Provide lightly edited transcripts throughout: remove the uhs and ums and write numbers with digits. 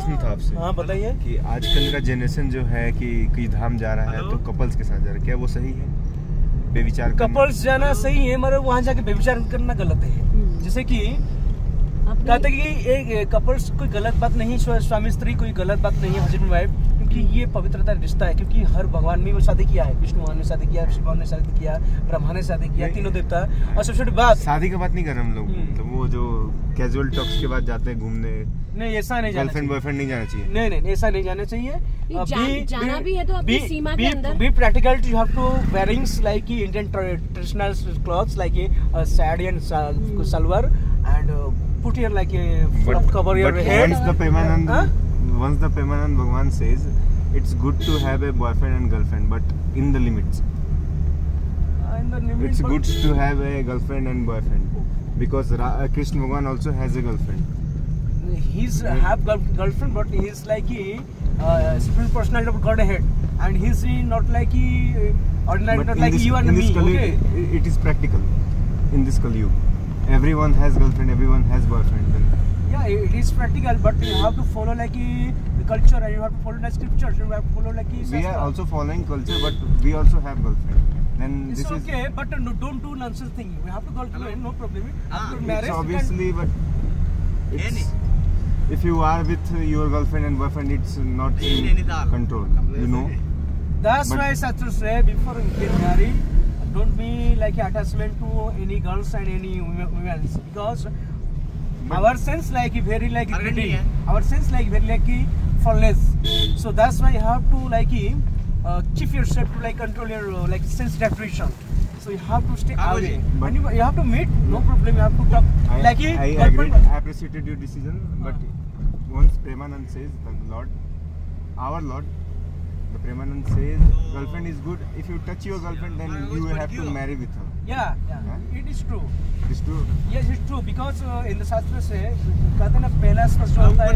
प्रश्न था आपसे। हाँ बताइए। कि आजकल का जनरेशन जो है कि कोई धाम जा रहा है तो कपल्स के साथ जा रहा है, क्या वो सही है? बेविचार कपल्स जाना सही है मगर वहाँ जाके बेविचार करना गलत है। जैसे कि कहते कि एक कपल्स कोई गलत बात नहीं, स्वामी स्त्री कोई गलत बात नहीं है, हस्बैंड वाइफ, क्योंकि ये पवित्रता रिश्ता है। क्योंकि हर भगवान ने वो शादी किया है, विष्णु भगवान ने शादी किया, शिव भगवान ने शादी किया, ब्रह्मा ने शादी किया, तीनों देवता। और सबसे बड़ी बात, शादी की बात नहीं कर रहे हम लोग, तो वो जो कैजुअल टॉक्स के बाद जाते हैं घूमने, नहीं ऐसा नहीं, गर्लफ्रेंड बॉयफ्रेंड नहीं जाना चाहिए। नहीं ऐसा नहीं जाना चाहिए। जाना भी है तो अपनी सीमा के अंदर। Be practical. You have to wearings like Indian traditional clothes like sari and salwar and put your like cover your head. Once the Premanand Bhagwan says it's good to have a boyfriend and girlfriend, but in the limits. It's good to have a girlfriend and boyfriend because Krishna Bhagwan also has a girlfriend. He's have girlfriend, but he's like spiritual personality of Godhead, and he's not like ordinary, not like you and me. Okay, it is practical in this Kali Yuga. Everyone has girlfriend, everyone has boyfriend. Yeah, it is practical, but you have to follow like the culture, and you have to follow the scriptures. You have to follow like we are also following culture, but we also have girlfriend. Then it's this okay, is but don't do nonsense thing. We have to girlfriend, no problem. After marriage, it's obviously, but it's, if you are with your girlfriend and boyfriend, it's not in control, you know. That's why Shastra say before you get married, don't be like attachment to any girls and any women, because our sense like very like greedy, our sense like very like faultless. So that's why you have to like keep yourself to like control your like sense deprivation. So you have to stay away. But you have to meet, no problem. You have to talk. I agreed. I appreciated your decision, but once Premanand says, the Lord, our Lord, the Premanand says, girlfriend is good. If you touch your girlfriend, then you have to marry with her. Yeah, it is true. It's true. Yes, it's true, because in the Shastra say, कहते ना पहला स्पर्श होता है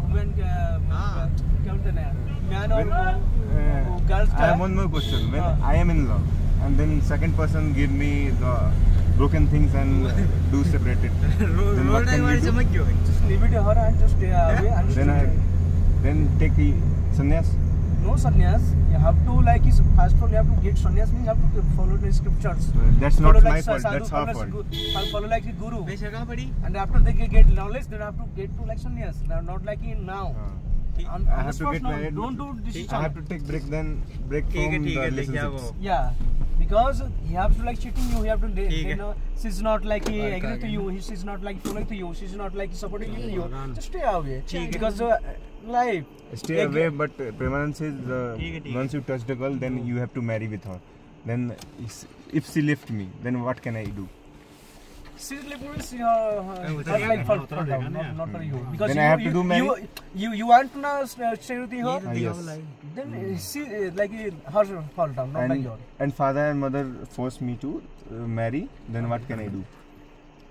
women क्या बोलते हैं man और girls का. I have one more question. When I am in love, and then second person give me the broken things and do separate it, then what can we do? Just leave it her and just stay away. Then take the sannyas. No sannyas. You have to like first of all you have to get sannyas, means you have to follow the scriptures. That's not my fault. That's her fault. Follow like the guru. And after they get knowledge, then have to get to like sannyas. Not like in now. I have to get married. Don't do this. I have to take break from the relationships. Yeah, because he has to like cheating you. He have to you know, she's not like agree to you. She's not like following to you. She's not like supporting you. Just stay away. Because life. Stay away, but Premanand says once you touch the girl, then you have to marry with her. Then if she left me, then what can I do? She's living with like for down, not for you. Because then I have to do marry. You want to now stay with her? Yes. Then she like her fall down, not like yours. And father and mother force me to marry. Then what can I do?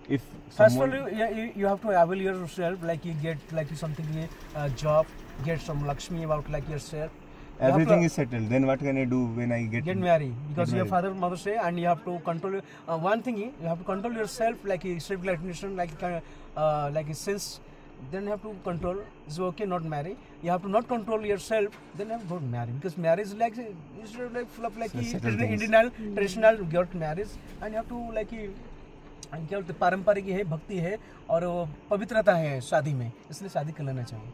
If first of all, you have to avail yourself, like you get like something job, get some Lakshmi about like yourself. Everything is settled. Then what can I do when I get married? Because your father and mother say, and you have to control. One thing, you have to control yourself, like self-recognition, like a sense. Then you have to control. It's okay, not marry. You have to not control yourself. Then you have to go marry, because marriage is like full of like Indian traditional got marriage, and you have to like क्या बोलते पारंपरिक है, भक्ति है और पवित्रता है शादी में, इसलिए शादी कर लेना चाहिए.